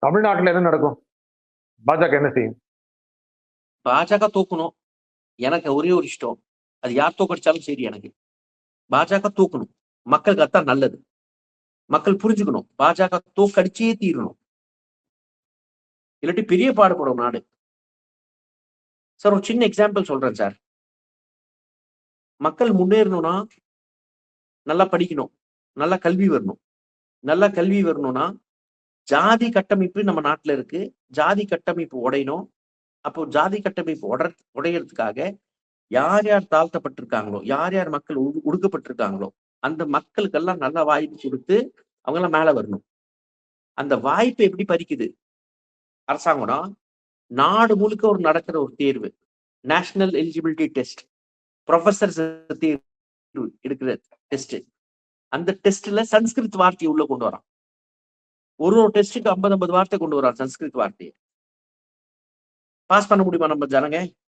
தமிழ்நாட்டுல என்ன நடக்கும்? பாஜக என்ன செய்யும்? பாஜக தூக்கணும். எனக்கு ஒரே ஒரு இஷ்டம், அது யார் தோக்கடிச்சாலும் சரி, எனக்கு பாஜக தூக்கணும். மக்களுக்கு அதான் நல்லது. மக்கள் புரிஞ்சுக்கணும், பாஜக தோக்கடிச்சே தீரணும், இல்லாட்டி பெரிய பாடுபடும் நாடு. சார் ஒரு சின்ன எக்ஸாம்பிள் சொல்றேன் சார். மக்கள் முன்னேறணும்னா நல்லா படிக்கணும், நல்லா கல்வி வரணும். நல்லா கல்வி வரணும்னா ஜாதி கட்டமைப்பு நம்ம நாட்டுல இருக்கு. ஜாதி கட்டமைப்பு உடையணும். அப்போ ஜாதி கட்டமைப்பு உடையறதுக்காக யார் யார் தாழ்த்தப்பட்டிருக்காங்களோ, யார் யார் மக்கள் ஒடுக்கப்பட்டிருக்காங்களோ, அந்த மக்களுக்கெல்லாம் நல்ல வாய்ப்பு கொடுத்து அவங்க எல்லாம் மேல வரணும். அந்த வாய்ப்பை எப்படி பறிக்குது அரசாங்கம்னா, நாடு முழுக்க ஒரு நடக்கிற ஒரு தேர்வு, நேஷனல் எலிஜிபிலிட்டி டெஸ்ட், ப்ரொஃபசர் தேர்வு எடுக்கிற டெஸ்ட். அந்த டெஸ்ட்ல சன்ஸ்கிருத் வார்த்தையை உள்ள கொண்டு வரான். ஒரு டெஸ்ட்டுக்கு 50 வார்த்தை கொண்டு வரான் சன்ஸ்கிருத் வார்த்தையை. பாஸ் பண்ண முடியுமா நம்ம ஜனங்க?